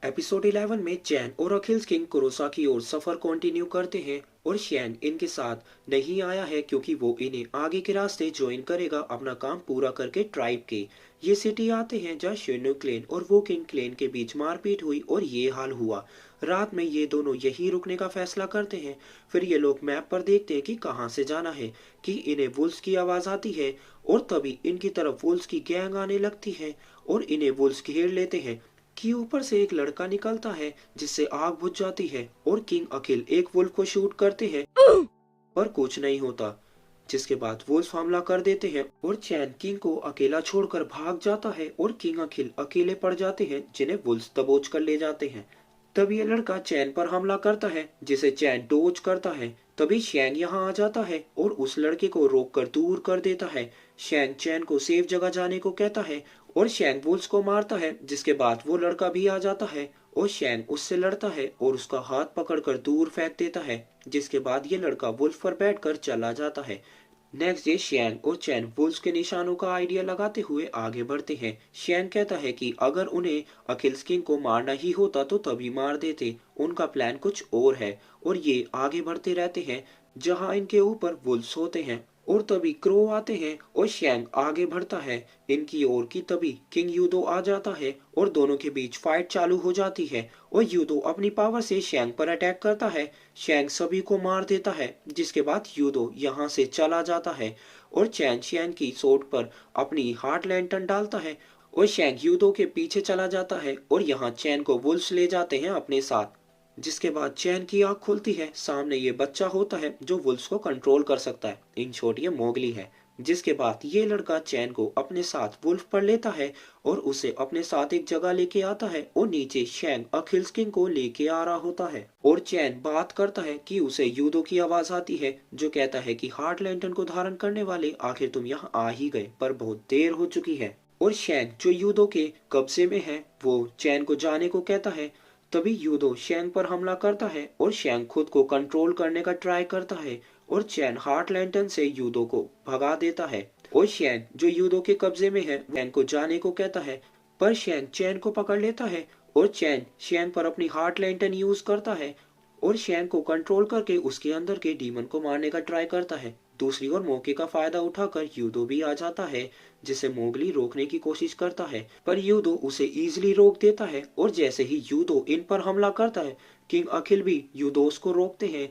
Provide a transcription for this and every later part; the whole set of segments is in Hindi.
एपिसोड 11 में चैन और अखिल किंग कुरोसा की ओर सफर कंटिन्यू करते हैं और शैन इनके साथ नहीं आया है क्योंकि वो इन्हें आगे के रास्ते ज्वाइन करेगा अपना काम पूरा करके ट्राइब के। ये सिटी आते हैं जहाँ शेनु क्लेन और वो किंग क्लेन के बीच मारपीट हुई और ये हाल हुआ। रात में ये दोनों यही रुकने का फैसला करते हैं। फिर ये लोग मैप पर देखते हैं कि कहाँ से जाना है कि इन्हें वुल्स की आवाज आती है और तभी इनकी तरफ वुल्स की गैंग आने लगती है और इन्हें वुल्स घेर लेते हैं कि ऊपर से एक लड़का निकलता है जिससे आग बुझ जाती है और किंग अखिल एक वुल्फ को शूट करते हैं पर कुछ नहीं होता। जिसके बाद वुल्फ हमला कर देते हैं और चैन किंग को अकेला छोड़कर भाग जाता है और किंग अखिल अकेले पड़ जाते हैं जिन्हें वुल्फ दबोच कर ले जाते हैं। तब ये लड़का चैन पर हमला करता है जिसे चैन डोज करता है। तभी शैंग यहाँ आ जाता है और उस लड़के को रोककर दूर कर देता है। शैंग चैन को सेफ जगह जाने को कहता है और शैंग वुल्स को मारता है जिसके बाद वो लड़का भी आ जाता है और शैंग उससे लड़ता है और उसका हाथ पकड़कर दूर फेंक देता है जिसके बाद ये लड़का वुल्फ पर बैठकर चला जाता है। नेक्स्ट डे शैन और चैन वुल्स के निशानों का आइडिया लगाते हुए आगे बढ़ते हैं। शैन कहता है कि अगर उन्हें अखिल्स किंग को मारना ही होता तो तभी मार देते, उनका प्लान कुछ और है। और ये आगे बढ़ते रहते हैं जहां इनके ऊपर वुल्स होते हैं और तभी क्रो आते हैं और शैंग आगे बढ़ता है इनकी ओर की तभी किंग यूदो आ जाता है और दोनों के बीच फाइट चालू हो जाती है और यूदो अपनी पावर से शैंग पर अटैक करता है। शैंग सभी को मार देता है जिसके बाद यूदो यहाँ से चला जाता है और चैन शैंग की सोट पर अपनी हार्ट लैंटर्न डालता है और शैंग यूदो के पीछे चला जाता है और यहाँ चैन को वुल्स ले जाते हैं अपने साथ। जिसके बाद चैन की आंख खुलती है, सामने ये बच्चा होता है जो वुल्फ्स को कंट्रोल कर सकता है। इन शॉर्ट ये मोगली है। जिसके बाद ये लड़का चैन को अपने साथ वुल्फ पर लेता है और उसे अपने साथ एक जगह लेके आता है और नीचे शैंग अखिल्स किंग को लेके आ रहा होता है और चैन बात करता है कि उसे यूदो की आवाज आती है जो कहता है कि हार्ट लैंटर्न को धारण करने वाले आखिर तुम यहाँ आ ही गए पर बहुत देर हो चुकी है। और शैंग जो यूदो के कब्जे में है वो चैन को जाने को कहता है। तभी यूदो शैंग पर हमला करता है और शैंग खुद को कंट्रोल करने का ट्राई करता है और चैन हार्ट लैंटर्न से यूदो को भगा देता है और शैंग जो यूदो के कब्जे में है शैंग को जाने को कहता है पर शैंग चैन को पकड़ लेता है और चैन शैंग पर अपनी हार्ट लैंटर्न यूज करता है और शैंग को कंट्रोल करके उसके अंदर के डीमन को मारने का ट्राई करता है। दूसरी ओर मौके का फायदा उठाकर यूदो भी आ जाता है जिसे मोगली रोकने की कोशिश करता है पर यूदो उसे इजीली रोक देता है और जैसे ही यूदो इन पर हमला करता है किंग अखिल भी यूदोस को रोकते हैं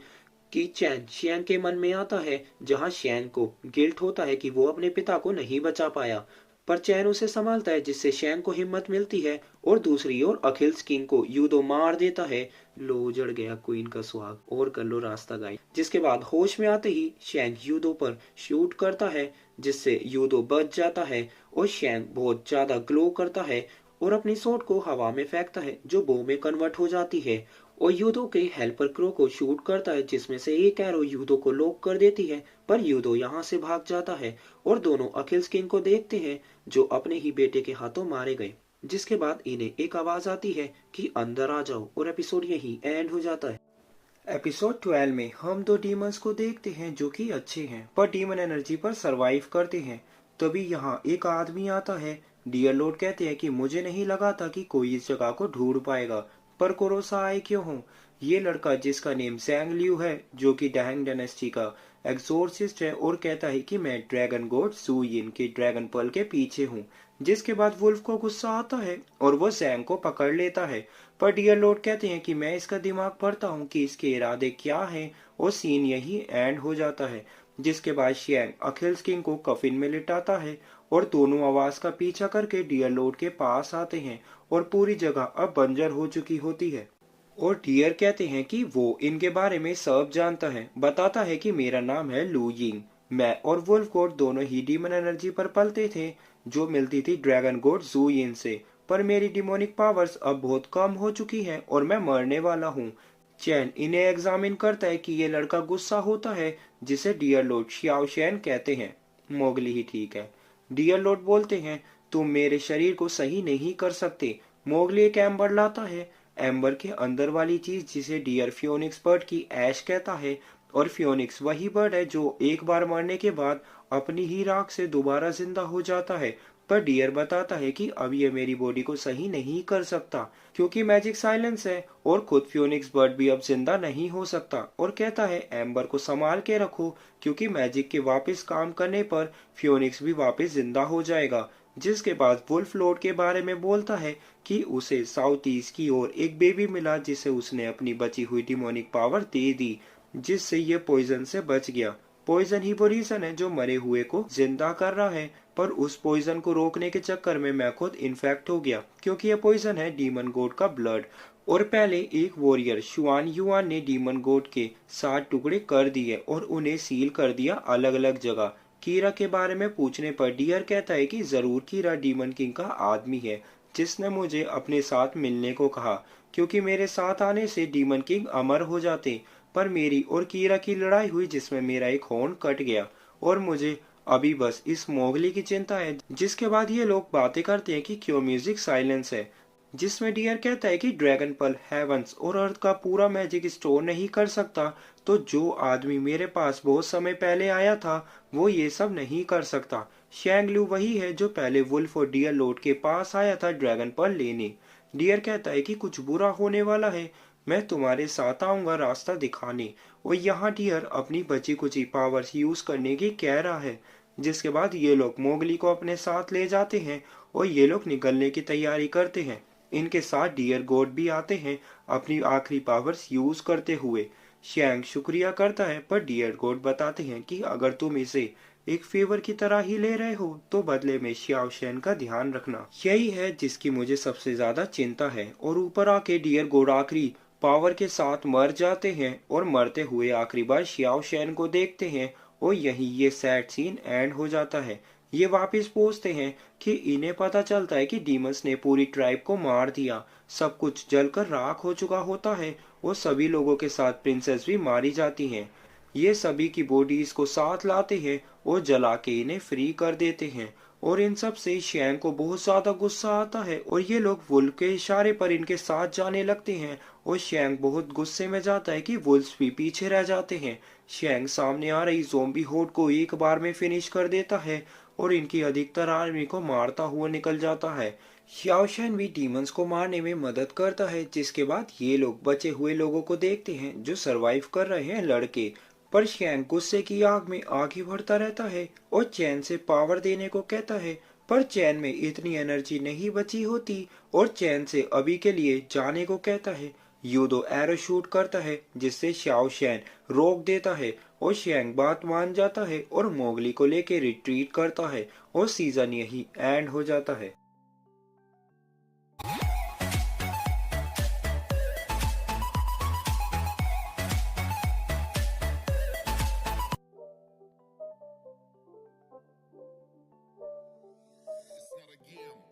कि चैन शैंग के मन में आता है जहां शैंग को गिल्ट होता है कि वो अपने पिता को नहीं बचा पाया पर चैन उसे संभालता है जिससे शैंग को हिम्मत मिलती है और दूसरी ओर अखिल्स किंग को यूदो मार देता है। लो उजड़ गया क्वीन का सुहाग और कर लो रास्ता गाई। जिसके बाद होश में आते ही शैंग यूदो पर शूट करता है जिससे यूदो बच जाता है और शैंग बहुत ज्यादा ग्लो करता है और अपनी सोट को हवा में फेंकता है जो बो में कन्वर्ट हो जाती है और यूदो के हेल्पर क्रो को शूट करता है जिसमें से एक एरो यूदो को लॉक कर देती है पर यूदो यहाँ से भाग जाता है और दोनों अखिल्स किंग को देखते हैं जो अपने ही बेटे के हाथों मारे गए। जिसके बाद इन्हें एक आवाज आती है कि अंदर आ जाओ और एपिसोड यही एंड हो जाता है। एपिसोड 12 में हम दो डीमंस को देखते हैं जो कि अच्छे हैं पर डीमन एनर्जी पर सरवाइव करते हैं। तभी यहाँ एक आदमी आता है। डियर लॉर्ड कहते हैं कि मुझे नहीं लगा था कि कोई इस जगह को ढूंढ पाएगा पर कुरोसा आए क्यों हो। ये लड़का जिसका नेम ज़ैंग लियू है जो कि डैंग डायनेस्टी का एक्सोर्सिस्ट है और कहता है कि मैं ड्रैगन गॉड सू यिन के ड्रैगन पर्ल के पीछे हूँ। जिसके बाद वुल्फ को गुस्सा आता है और वो ज़ैंग को पकड़ लेता है पर डियर लॉर्ड कहते हैं कि मैं इसका दिमाग पढ़ता हूँ कि इसके इरादे क्या हैं और सीन यही एंड हो जाता है। जिसके बाद शैंग अखिल्स किंग को कफिन में लिटाता है और दोनों आवाज का पीछा करके डियर लॉर्ड के पास आते हैं और पूरी जगह अब बंजर हो चुकी होती है और डियर कहते हैं कि वो इनके बारे में सब जानता है। बताता है कि मेरा नाम है लू यिंग, मैं और वुल्फ गॉड दोनों ही डीमन एनर्जी पर पलते थे जो मिलती थी ड्रैगन गॉड जू यिन से पर मेरी डिमोनिक पावर्स अब बहुत कम हो चुकी हैं और मैं मरने वाला हूँ। चैन इन्हें एग्जामिन करता है कि ये लड़का गुस्सा होता है जिसे डियर लॉर्ड शियाओ शैन कहते हैं। मोगली ही ठीक है। डियर लॉर्ड बोलते हैं तुम मेरे शरीर को सही नहीं कर सकते। मोगली एक एम्बर लाता है। एम्बर के अंदर वाली चीज जिसे डियर फियोनिक्स बर्ड की ऐश कहता है और फियोनिक्स वही बर्ड है जो एक बार मरने के बाद अपनी ही राख से दोबारा जिंदा हो जाता है पर डियर बताता है कि अब ये मेरी बॉडी को सही नहीं कर सकता क्योंकि मैजिक साइलेंस है, और खुद फियोनिक्स बर्ड भी अब जिंदा नहीं हो सकता और कहता है एम्बर को संभाल के रखो क्योंकि मैजिक के वापस काम करने पर फियोनिक्स भी वापस जिंदा हो जाएगा। जिसके बाद वुल्फ लॉर्ड के बारे में बोलता है कि उसे साउथ ईस्ट की ओर एक बेबी मिला जिसे उसने अपनी बची हुई डिमोनिक पावर दे दी, जिससे ये पॉइजन से बच गया। पॉइजन ही वो रीजन है जो मरे हुए को जिंदा कर रहा है, पर उस पॉइजन को रोकने के चक्कर में मैं खुद इन्फेक्ट हो गया क्योंकि ये पॉइजन है डीमन गॉड का ब्लड। और पहले एक वॉरियर शुआन युआन ने डीमन गॉड के 7 टुकड़े कर दिए और उन्हें सील कर दिया अलग अलग जगह। कीरा के बारे में पूछने पर डियर कहता है कि जरूर कीरा डीमन किंग का आदमी है जिसने मुझे अपने साथ मिलने को कहा क्योंकि मेरे साथ आने से डीमन किंग अमर हो जाते। पर मेरी और कीरा की लड़ाई हुई जिसमें मेरा एक हॉर्न कट गया और मुझे अभी बस इस मोगली की चिंता है। जिसके बाद ये लोग बातें करते हैं कि क्यों म्यूजिक साइलेंस है, जिसमें डियर कहता है कि ड्रैगन पल हेवंस और अर्थ का पूरा मैजिक स्टोर नहीं कर सकता, तो जो आदमी मेरे पास बहुत समय पहले आया था वो ये सब नहीं कर सकता। शैंगलू वही है जो पहले वुल्फ और डियर लॉर्ड के पास आया था ड्रैगन पल लेने। डियर कहता है कि कुछ बुरा होने वाला है, मैं तुम्हारे साथ आऊंगा रास्ता दिखाने। और यहाँ डियर अपनी बची कुची पावर्स यूज करने की कह रहा है। जिसके बाद ये लोग मोगली को अपने साथ ले जाते हैं और ये लोग निकलने की तैयारी करते हैं। इनके साथ डियर गॉड भी आते हैं अपनी आखिरी पावर्स यूज करते हुए। शैंग शुक्रिया करता है पर डियर गॉड बताते हैं कि अगर तुम इसे एक फेवर की तरह ही ले रहे हो तो बदले में श्याओ शैन का ध्यान रखना। यही है जिसकी मुझे सबसे ज्यादा चिंता है। और ऊपर आके डियर गॉड आखिरी पावर के साथ मर जाते हैं और मरते हुए आखिरी बार श्याओ शैन को देखते हैं और यही ये सैड सीन एंड हो जाता है। ये वापस पहुंचते हैं कि इन्हें पता चलता है कि डीमंस ने पूरी ट्राइब को मार दिया, सब कुछ जलकर राख हो चुका होता है और सभी लोगों के साथ प्रिंसेस भी मारी जाती हैं। ये सभी की बॉडीज को साथ लाते हैं और जला के इन्हें फ्री कर देते हैं। और इन सब से शैंग को बहुत ज्यादा गुस्सा आता है और ये लोग वुल्फ के इशारे पर इनके साथ जाने लगते हैं और शैंग बहुत गुस्से में जाता है कि वुल्फ भी पीछे रह जाते हैं। शैंग सामने आ रही ज़ोंबी होड को एक बार में फिनिश कर देता है और इनकी अधिकतर आर्मी को मारता हुआ निकल जाता है। शाओशैन भी डीमंस को मारने में मदद करता है। जिसके बाद ये लोग बचे हुए लोगों को देखते हैं जो सरवाइव कर रहे हैं लड़के। पर शैंग गुस्से की आग में आगे बढ़ता रहता है और चैन से पावर देने को कहता है, पर चैन में इतनी एनर्जी नहीं बची होती और चैन से अभी के लिए जाने को कहता है। यूदो एरो शूट करता है जिससे शाओ शैन रोक देता है और शैंग बात मान जाता है और मोगली को लेके रिट्रीट करता है और सीजन यही एंड हो जाता है। It's not a game.